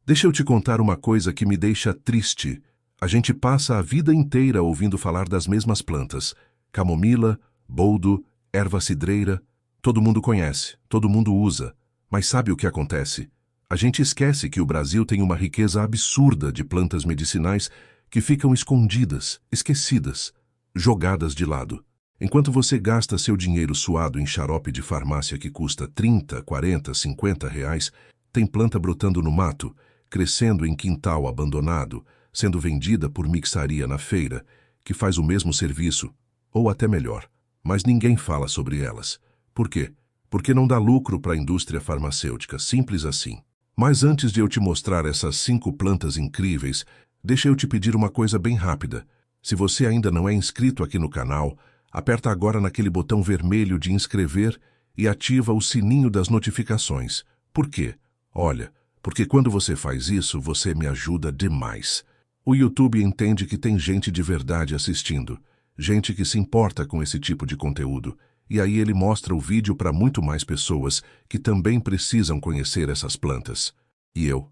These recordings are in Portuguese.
Deixa eu te contar uma coisa que me deixa triste. A gente passa a vida inteira ouvindo falar das mesmas plantas. Camomila, boldo, erva cidreira. Todo mundo conhece, todo mundo usa. Mas sabe o que acontece? A gente esquece que o Brasil tem uma riqueza absurda de plantas medicinais que ficam escondidas, esquecidas, jogadas de lado. Enquanto você gasta seu dinheiro suado em xarope de farmácia que custa 30, 40, 50 reais, tem planta brotando no mato, crescendo em quintal abandonado, sendo vendida por mixaria na feira, que faz o mesmo serviço, ou até melhor, mas ninguém fala sobre elas. Por quê? Porque não dá lucro para a indústria farmacêutica, simples assim. Mas antes de eu te mostrar essas 5 plantas incríveis, deixa eu te pedir uma coisa bem rápida. Se você ainda não é inscrito aqui no canal, aperta agora naquele botão vermelho de inscrever e ativa o sininho das notificações. Por quê? Olha, porque quando você faz isso, você me ajuda demais. O YouTube entende que tem gente de verdade assistindo, gente que se importa com esse tipo de conteúdo, e aí ele mostra o vídeo para muito mais pessoas que também precisam conhecer essas plantas. E eu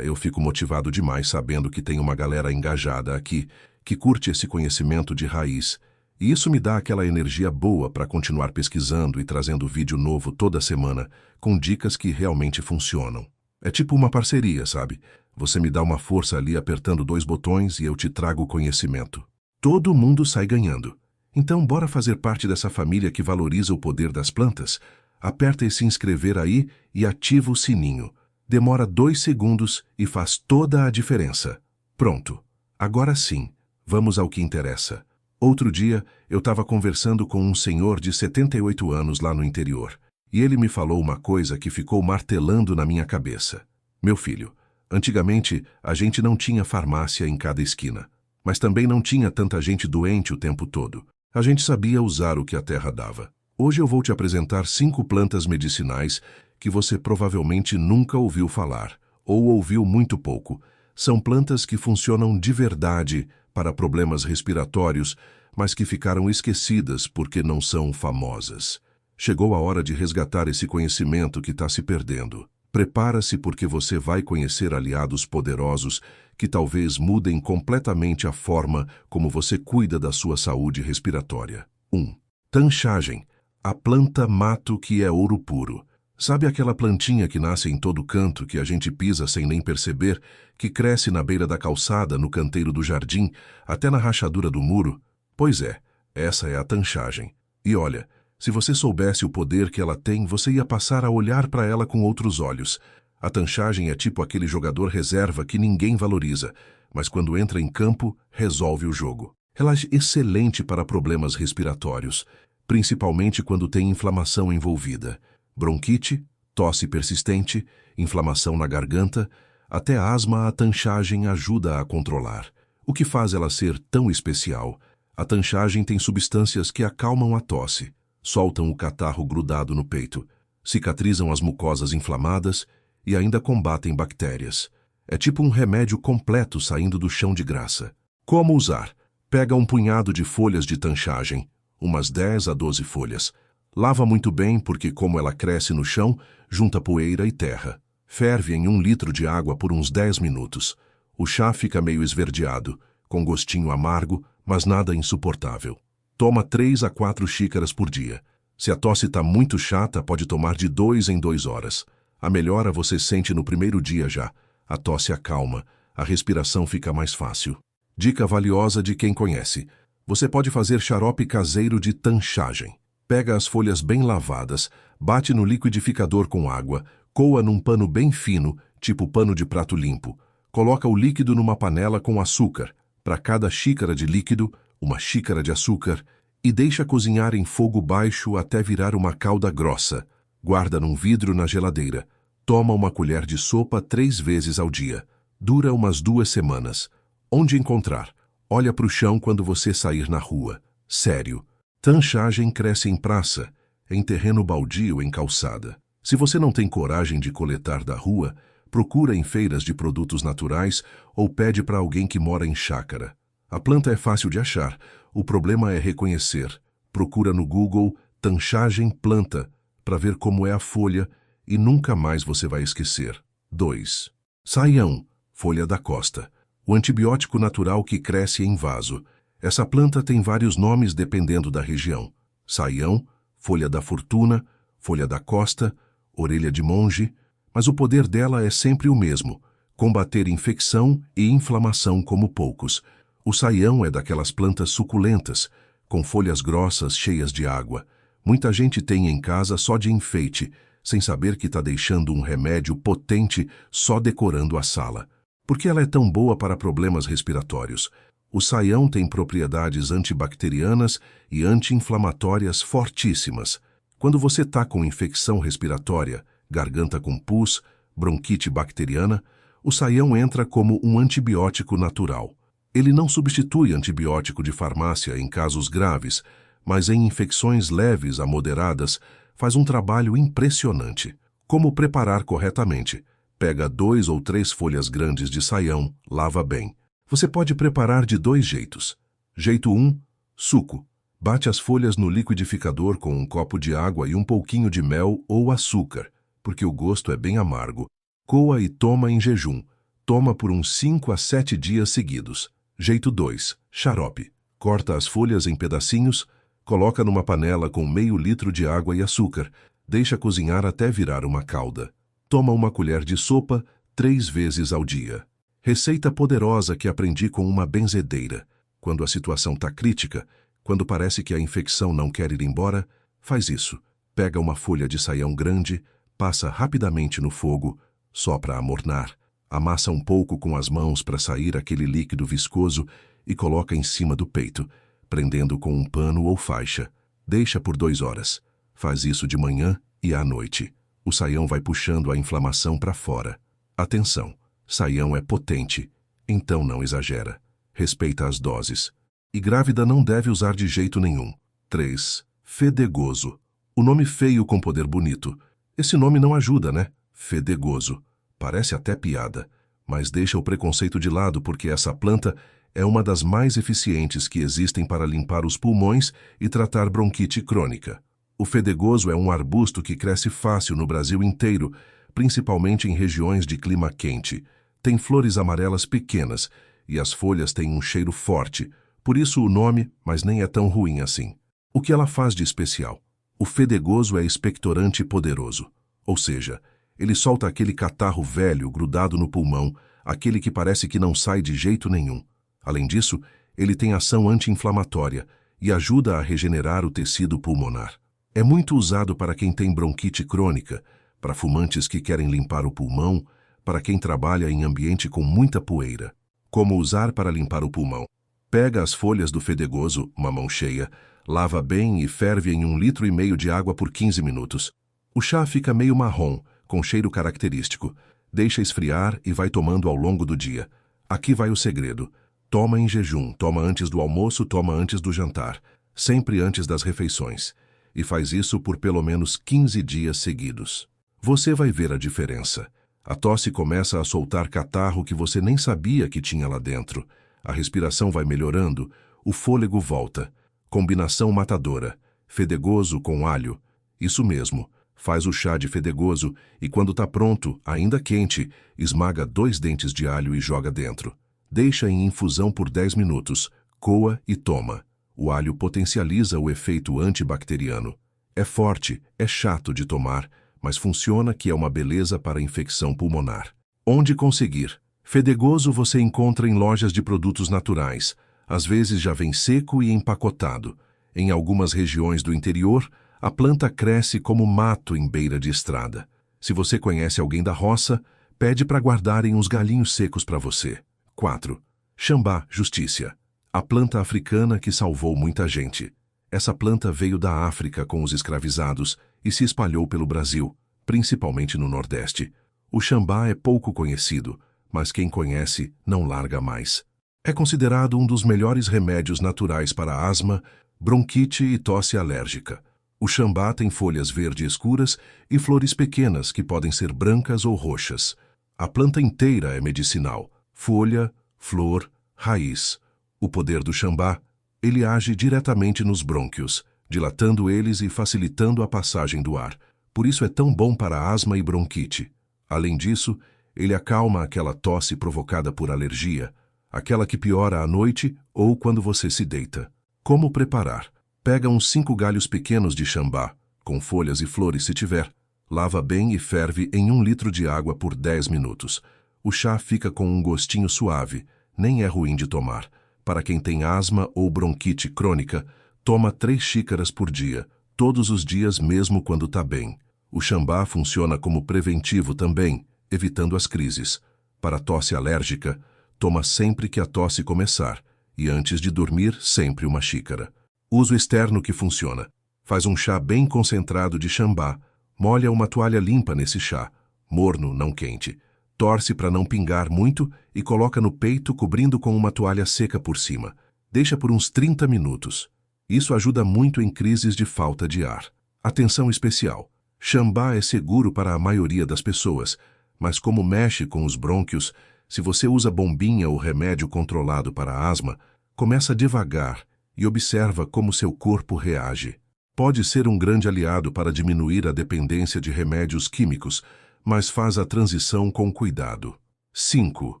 fico motivado demais sabendo que tem uma galera engajada aqui, que curte esse conhecimento de raiz, e isso me dá aquela energia boa para continuar pesquisando e trazendo vídeo novo toda semana, com dicas que realmente funcionam. É tipo uma parceria, sabe? Você me dá uma força ali apertando 2 botões e eu te trago conhecimento. Todo mundo sai ganhando. Então, bora fazer parte dessa família que valoriza o poder das plantas? Aperta esse inscrever aí e ativa o sininho. Demora 2 segundos e faz toda a diferença. Pronto. Agora sim, vamos ao que interessa. Outro dia, eu estava conversando com um senhor de 78 anos lá no interior, e ele me falou uma coisa que ficou martelando na minha cabeça. Meu filho, antigamente a gente não tinha farmácia em cada esquina, mas também não tinha tanta gente doente o tempo todo. A gente sabia usar o que a terra dava. Hoje eu vou te apresentar 5 plantas medicinais que você provavelmente nunca ouviu falar, ou ouviu muito pouco. São plantas que funcionam de verdade para problemas respiratórios, mas que ficaram esquecidas porque não são famosas. Chegou a hora de resgatar esse conhecimento que está se perdendo. Prepara-se porque você vai conhecer aliados poderosos que talvez mudem completamente a forma como você cuida da sua saúde respiratória. 1. Tanchagem, a planta mato que é ouro puro. Sabe aquela plantinha que nasce em todo canto, que a gente pisa sem nem perceber, que cresce na beira da calçada, no canteiro do jardim, até na rachadura do muro? Pois é, essa é a tanchagem. E olha, se você soubesse o poder que ela tem, você ia passar a olhar para ela com outros olhos. A tanchagem é tipo aquele jogador reserva que ninguém valoriza, mas quando entra em campo, resolve o jogo. Ela é excelente para problemas respiratórios, principalmente quando tem inflamação envolvida. Bronquite, tosse persistente, inflamação na garganta, até asma a tanchagem ajuda a controlar. O que faz ela ser tão especial? A tanchagem tem substâncias que acalmam a tosse, soltam o catarro grudado no peito, cicatrizam as mucosas inflamadas e ainda combatem bactérias. É tipo um remédio completo saindo do chão de graça. Como usar? Pega um punhado de folhas de tanchagem, umas 10 a 12 folhas. Lava muito bem porque, como ela cresce no chão, junta poeira e terra. Ferve em 1 litro de água por uns 10 minutos. O chá fica meio esverdeado, com gostinho amargo, mas nada insuportável. Toma 3 a 4 xícaras por dia. Se a tosse está muito chata, pode tomar de 2 em 2 horas. A melhora você sente no primeiro dia já. A tosse acalma, a respiração fica mais fácil. Dica valiosa de quem conhece. Você pode fazer xarope caseiro de tanchagem. Pega as folhas bem lavadas, bate no liquidificador com água, coa num pano bem fino, tipo pano de prato limpo. Coloca o líquido numa panela com açúcar. Para cada xícara de líquido, 1 xícara de açúcar, e deixa cozinhar em fogo baixo até virar uma calda grossa. Guarda num vidro na geladeira. Toma 1 colher de sopa 3 vezes ao dia. Dura umas 2 semanas. Onde encontrar? Olha para o chão quando você sair na rua. Sério. Tanchagem cresce em praça, em terreno baldio, em calçada. Se você não tem coragem de coletar da rua, procura em feiras de produtos naturais ou pede para alguém que mora em chácara. A planta é fácil de achar, o problema é reconhecer. Procura no Google tanchagem planta para ver como é a folha e nunca mais você vai esquecer. 2. Saião, folha da costa. O antibiótico natural que cresce em vaso. Essa planta tem vários nomes dependendo da região. Saião, folha da fortuna, folha da costa, orelha de monge, mas o poder dela é sempre o mesmo: combater infecção e inflamação como poucos. O saião é daquelas plantas suculentas, com folhas grossas cheias de água. Muita gente tem em casa só de enfeite, sem saber que está deixando um remédio potente só decorando a sala. Por que ela é tão boa para problemas respiratórios? O saião tem propriedades antibacterianas e anti-inflamatórias fortíssimas. Quando você está com infecção respiratória, garganta com pus, bronquite bacteriana, o saião entra como um antibiótico natural. Ele não substitui antibiótico de farmácia em casos graves, mas em infecções leves a moderadas faz um trabalho impressionante. Como preparar corretamente? Pega 2 ou 3 folhas grandes de saião, lava bem. Você pode preparar de 2 jeitos. Jeito 1, suco. Bate as folhas no liquidificador com um copo de água e um pouquinho de mel ou açúcar, porque o gosto é bem amargo. Coa e toma em jejum. Toma por uns 5 a 7 dias seguidos. Jeito 2, xarope. Corta as folhas em pedacinhos, coloca numa panela com meio litro de água e açúcar. Deixa cozinhar até virar uma calda. Toma uma colher de sopa 3 vezes ao dia. Receita poderosa que aprendi com uma benzedeira. Quando a situação está crítica, quando parece que a infecção não quer ir embora, faz isso. Pega uma folha de saião grande, passa rapidamente no fogo, só para amornar. Amassa um pouco com as mãos para sair aquele líquido viscoso e coloca em cima do peito, prendendo com um pano ou faixa. Deixa por 2 horas. Faz isso de manhã e à noite. O saião vai puxando a inflamação para fora. Atenção, saião é potente, então não exagera. Respeita as doses. E grávida não deve usar de jeito nenhum. 3. Fedegoso. O nome feio com poder bonito. Esse nome não ajuda, né? Fedegoso. Parece até piada, mas deixa o preconceito de lado porque essa planta é uma das mais eficientes que existem para limpar os pulmões e tratar bronquite crônica. O fedegoso é um arbusto que cresce fácil no Brasil inteiro, principalmente em regiões de clima quente. Tem flores amarelas pequenas e as folhas têm um cheiro forte, por isso o nome, mas nem é tão ruim assim. O que ela faz de especial? O fedegoso é expectorante poderoso, ou seja, ele solta aquele catarro velho grudado no pulmão, aquele que parece que não sai de jeito nenhum. Além disso, ele tem ação anti-inflamatória e ajuda a regenerar o tecido pulmonar. É muito usado para quem tem bronquite crônica, para fumantes que querem limpar o pulmão, para quem trabalha em ambiente com muita poeira. Como usar para limpar o pulmão? Pega as folhas do fedegoso, uma mão cheia, lava bem e ferve em 1,5 litro de água por 15 minutos. O chá fica meio marrom, com cheiro característico. Deixa esfriar e vai tomando ao longo do dia. Aqui vai o segredo. Toma em jejum, toma antes do almoço, toma antes do jantar, sempre antes das refeições. E faz isso por pelo menos 15 dias seguidos. Você vai ver a diferença. A tosse começa a soltar catarro que você nem sabia que tinha lá dentro. A respiração vai melhorando, o fôlego volta. Combinação matadora. Fedegoso com alho. Isso mesmo. Faz o chá de fedegoso e quando está pronto, ainda quente, esmaga 2 dentes de alho e joga dentro. Deixa em infusão por 10 minutos, coa e toma. O alho potencializa o efeito antibacteriano. É forte, é chato de tomar, mas funciona que é uma beleza para infecção pulmonar. Onde conseguir? Fedegoso você encontra em lojas de produtos naturais. Às vezes já vem seco e empacotado. Em algumas regiões do interior, a planta cresce como mato em beira de estrada. Se você conhece alguém da roça, pede para guardarem uns galinhos secos para você. 4. Xambá, Justícia. A planta africana que salvou muita gente. Essa planta veio da África com os escravizados e se espalhou pelo Brasil, principalmente no Nordeste. O xambá é pouco conhecido, mas quem conhece não larga mais. É considerado um dos melhores remédios naturais para asma, bronquite e tosse alérgica. O xambá tem folhas verde escuras e flores pequenas que podem ser brancas ou roxas. A planta inteira é medicinal. Folha, flor, raiz. O poder do xambá, ele age diretamente nos brônquios, dilatando eles e facilitando a passagem do ar. Por isso é tão bom para asma e bronquite. Além disso, Ele acalma aquela tosse provocada por alergia, aquela que piora à noite ou quando você se deita. Como preparar? Pega uns 5 galhos pequenos de chambá, com folhas e flores se tiver. Lava bem e ferve em 1 litro de água por 10 minutos. O chá fica com um gostinho suave, nem é ruim de tomar. Para quem tem asma ou bronquite crônica, toma 3 xícaras por dia, todos os dias mesmo quando está bem. O chambá funciona como preventivo também, evitando as crises. Para tosse alérgica, toma sempre que a tosse começar, e antes de dormir, sempre 1 xícara. Uso externo que funciona. Faz um chá bem concentrado de chambá, molha uma toalha limpa nesse chá, morno, não quente. Torce para não pingar muito e coloca no peito cobrindo com uma toalha seca por cima. Deixa por uns 30 minutos. Isso ajuda muito em crises de falta de ar. Atenção especial. Chambá é seguro para a maioria das pessoas, mas como mexe com os brônquios, se você usa bombinha ou remédio controlado para asma, começa devagar e observa como seu corpo reage. Pode ser um grande aliado para diminuir a dependência de remédios químicos, mas faz a transição com cuidado. 5.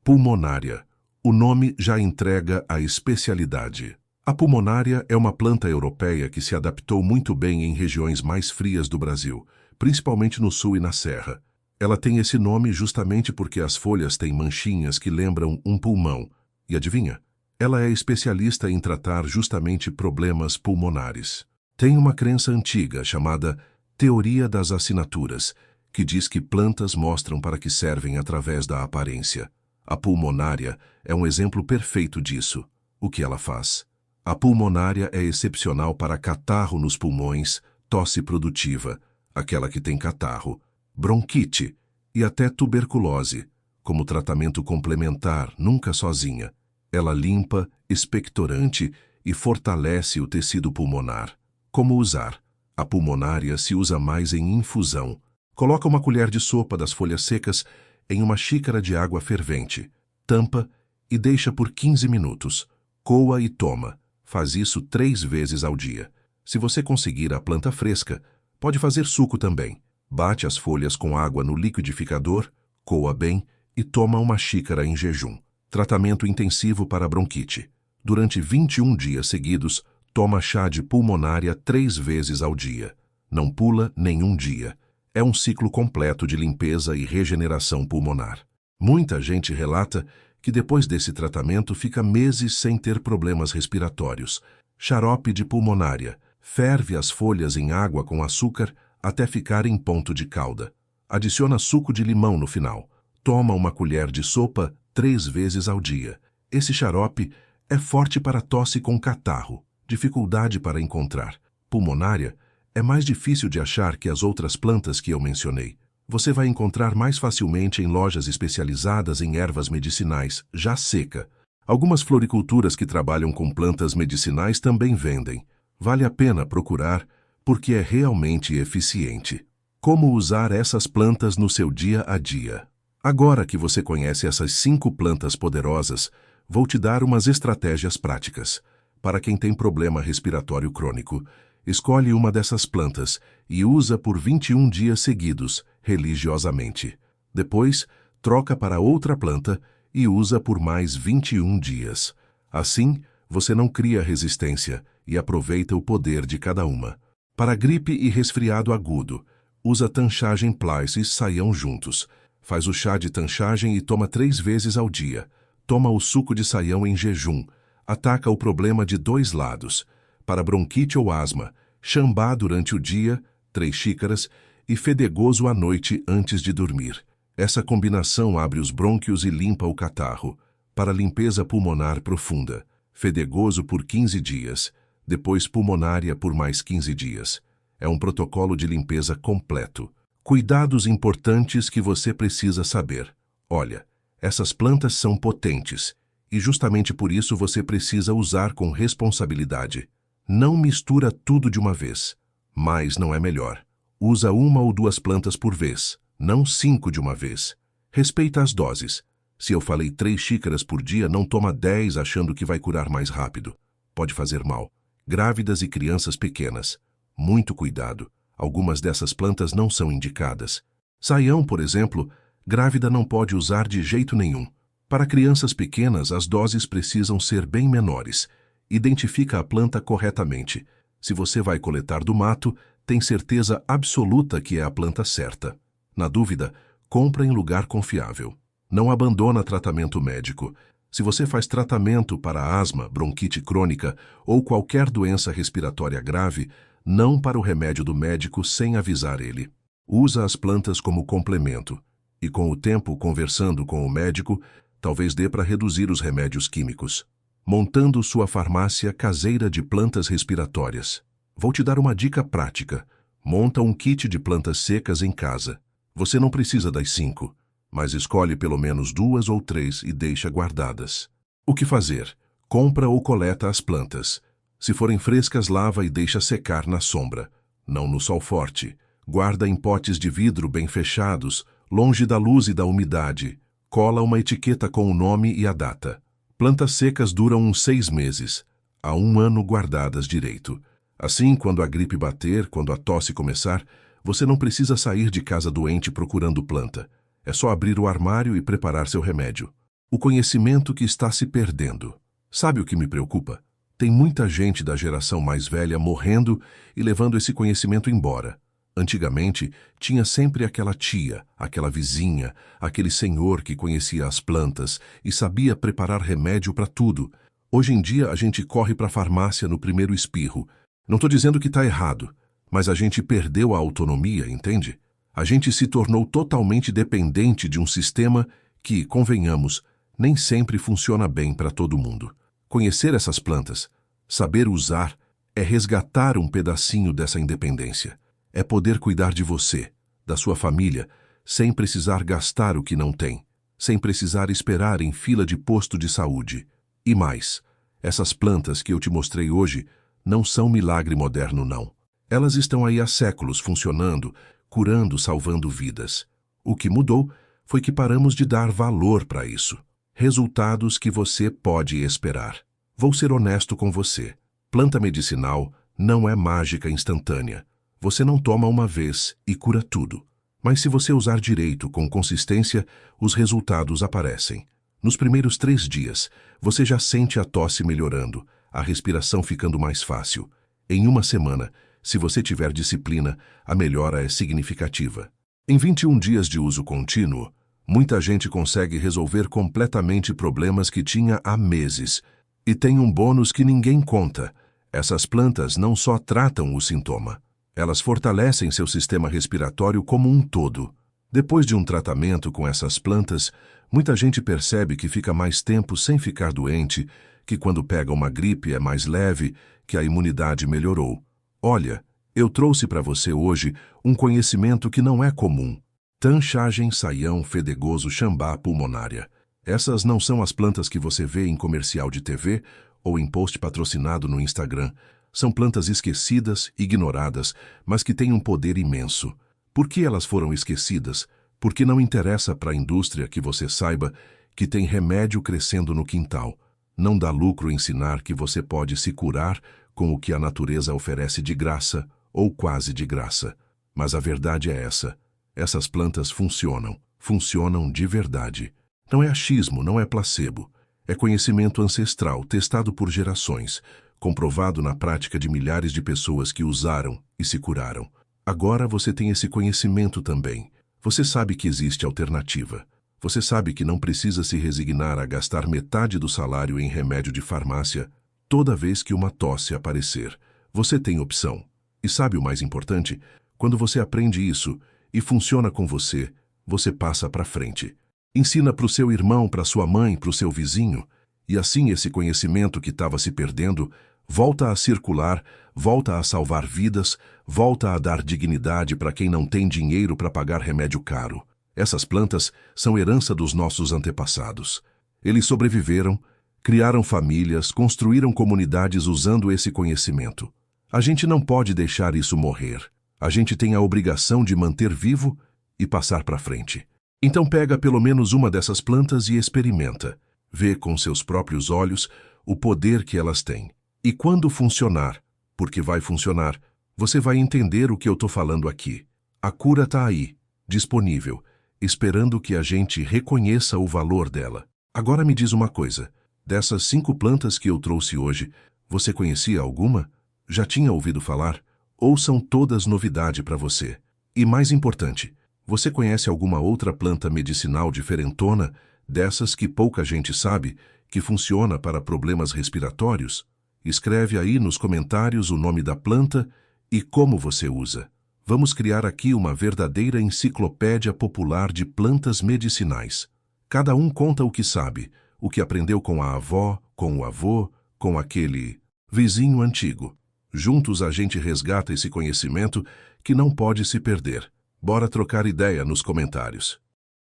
Pulmonária. O nome já entrega a especialidade. A pulmonária é uma planta europeia que se adaptou muito bem em regiões mais frias do Brasil, principalmente no sul e na serra. Ela tem esse nome justamente porque as folhas têm manchinhas que lembram um pulmão. E adivinha? Ela é especialista em tratar justamente problemas pulmonares. Tem uma crença antiga chamada Teoria das Assinaturas, que diz que plantas mostram para que servem através da aparência. A pulmonária é um exemplo perfeito disso. O que ela faz? A pulmonária é excepcional para catarro nos pulmões, tosse produtiva, aquela que tem catarro, bronquite e até tuberculose, como tratamento complementar, nunca sozinha. Ela limpa, expectorante e fortalece o tecido pulmonar. Como usar? A pulmonária se usa mais em infusão. Coloca 1 colher de sopa das folhas secas em 1 xícara de água fervente. Tampa e deixa por 15 minutos. Coa e toma. Faz isso 3 vezes ao dia. Se você conseguir a planta fresca, pode fazer suco também. Bate as folhas com água no liquidificador, coa bem e toma 1 xícara em jejum. Tratamento intensivo para bronquite. Durante 21 dias seguidos, toma chá de pulmonária 3 vezes ao dia. Não pula nenhum dia. É um ciclo completo de limpeza e regeneração pulmonar. Muita gente relata que depois desse tratamento fica meses sem ter problemas respiratórios. Xarope de pulmonária. Ferve as folhas em água com açúcar até ficar em ponto de calda. Adiciona suco de limão no final. Toma 1 colher de sopa 3 vezes ao dia. Esse xarope é forte para tosse com catarro, dificuldade para encontrar. Pulmonária é mais difícil de achar que as outras plantas que eu mencionei. Você vai encontrar mais facilmente em lojas especializadas em ervas medicinais, já seca. Algumas floriculturas que trabalham com plantas medicinais também vendem. Vale a pena procurar, porque é realmente eficiente. Como usar essas plantas no seu dia a dia? Agora que você conhece essas 5 plantas poderosas, vou te dar umas estratégias práticas. Para quem tem problema respiratório crônico, escolhe uma dessas plantas e usa por 21 dias seguidos, religiosamente. Depois, troca para outra planta e usa por mais 21 dias. Assim, você não cria resistência e aproveita o poder de cada uma. Para gripe e resfriado agudo, usa tanchagem Plyce e saião juntos. Faz o chá de tanchagem e toma 3 vezes ao dia. Toma o suco de saião em jejum. Ataca o problema de 2 lados. Para bronquite ou asma, chambá durante o dia, 3 xícaras, e fedegoso à noite antes de dormir. Essa combinação abre os brônquios e limpa o catarro. Para limpeza pulmonar profunda, fedegoso por 15 dias, depois pulmonária por mais 15 dias. É um protocolo de limpeza completo. Cuidados importantes que você precisa saber. Olha, essas plantas são potentes, e justamente por isso você precisa usar com responsabilidade. Não mistura tudo de uma vez, mas não é melhor. Usa 1 ou 2 plantas por vez, não 5 de uma vez. Respeita as doses. Se eu falei 3 xícaras por dia, não toma 10 achando que vai curar mais rápido. Pode fazer mal. Grávidas e crianças pequenas. Muito cuidado. Algumas dessas plantas não são indicadas. Saião, por exemplo, Grávida não pode usar de jeito nenhum. Para crianças pequenas, as doses precisam ser bem menores. Identifica a planta corretamente. Se você vai coletar do mato, tem certeza absoluta que é a planta certa. Na dúvida, compra em lugar confiável. Não abandona tratamento médico. Se você faz tratamento para asma, bronquite crônica ou qualquer doença respiratória grave, não para o remédio do médico sem avisar ele. Usa as plantas como complemento. E com o tempo, conversando com o médico, talvez dê para reduzir os remédios químicos. Montando sua farmácia caseira de plantas respiratórias. Vou te dar uma dica prática. Monta um kit de plantas secas em casa. Você não precisa das 5, mas escolhe pelo menos 2 ou 3 e deixa guardadas. O que fazer? Compra ou coleta as plantas. Se forem frescas, lava e deixa secar na sombra, não no sol forte. Guarda em potes de vidro bem fechados, longe da luz e da umidade. Cola uma etiqueta com o nome e a data. Plantas secas duram uns 6 meses, a 1 ano guardadas direito. Assim, quando a gripe bater, quando a tosse começar, você não precisa sair de casa doente procurando planta. É só abrir o armário e preparar seu remédio. O conhecimento que está se perdendo. Sabe o que me preocupa? Tem muita gente da geração mais velha morrendo e levando esse conhecimento embora. Antigamente, tinha sempre aquela tia, aquela vizinha, aquele senhor que conhecia as plantas e sabia preparar remédio para tudo. Hoje em dia, a gente corre para a farmácia no primeiro espirro. Não estou dizendo que está errado, mas a gente perdeu a autonomia, entende? A gente se tornou totalmente dependente de um sistema que, convenhamos, nem sempre funciona bem para todo mundo. Conhecer essas plantas, saber usar, é resgatar um pedacinho dessa independência. É poder cuidar de você, da sua família, sem precisar gastar o que não tem, sem precisar esperar em fila de posto de saúde. E mais, essas plantas que eu te mostrei hoje não são milagre moderno, não. Elas estão aí há séculos funcionando, curando, salvando vidas. O que mudou foi que paramos de dar valor para isso. Resultados que você pode esperar. Vou ser honesto com você. Planta medicinal não é mágica instantânea. Você não toma uma vez e cura tudo. Mas se você usar direito, com consistência, os resultados aparecem. Nos primeiros 3 dias, você já sente a tosse melhorando, a respiração ficando mais fácil. Em 1 semana, se você tiver disciplina, a melhora é significativa. Em 21 dias de uso contínuo, muita gente consegue resolver completamente problemas que tinha há meses. E tem um bônus que ninguém conta. Essas plantas não só tratam o sintoma, elas fortalecem seu sistema respiratório como um todo. Depois de um tratamento com essas plantas, muita gente percebe que fica mais tempo sem ficar doente, que quando pega uma gripe é mais leve, que a imunidade melhorou. Olha, eu trouxe para você hoje um conhecimento que não é comum. Tanchagem saião fedegoso chambá pulmonária. Essas não são as plantas que você vê em comercial de TV ou em post patrocinado no Instagram. São plantas esquecidas, ignoradas, mas que têm um poder imenso. Por que elas foram esquecidas? Porque não interessa para a indústria que você saiba que tem remédio crescendo no quintal. Não dá lucro ensinar que você pode se curar com o que a natureza oferece de graça ou quase de graça. Mas a verdade é essa. Essas plantas funcionam de verdade. Não é achismo, não é placebo. É conhecimento ancestral, testado por gerações, comprovado na prática de milhares de pessoas que usaram e se curaram. Agora você tem esse conhecimento também. Você sabe que existe alternativa. Você sabe que não precisa se resignar a gastar metade do salário em remédio de farmácia toda vez que uma tosse aparecer. Você tem opção. E sabe o mais importante? Quando você aprende isso e funciona com você, você passa para frente. Ensina para o seu irmão, para sua mãe, para o seu vizinho, e assim esse conhecimento que estava se perdendo volta a circular, volta a salvar vidas, volta a dar dignidade para quem não tem dinheiro para pagar remédio caro. Essas plantas são herança dos nossos antepassados. Eles sobreviveram, criaram famílias, construíram comunidades usando esse conhecimento. A gente não pode deixar isso morrer. A gente tem a obrigação de manter vivo e passar para frente. Então pega pelo menos uma dessas plantas e experimenta. Vê com seus próprios olhos o poder que elas têm. E quando funcionar, porque vai funcionar, você vai entender o que eu estou falando aqui. A cura está aí, disponível, esperando que a gente reconheça o valor dela. Agora me diz uma coisa, dessas 5 plantas que eu trouxe hoje, você conhecia alguma? Já tinha ouvido falar? Ou são todas novidade para você? E mais importante, você conhece alguma outra planta medicinal diferentona, dessas que pouca gente sabe, que funciona para problemas respiratórios? Escreve aí nos comentários o nome da planta e como você usa. Vamos criar aqui uma verdadeira enciclopédia popular de plantas medicinais. Cada um conta o que sabe, o que aprendeu com a avó, com o avô, com aquele vizinho antigo. Juntos a gente resgata esse conhecimento que não pode se perder. Bora trocar ideia nos comentários.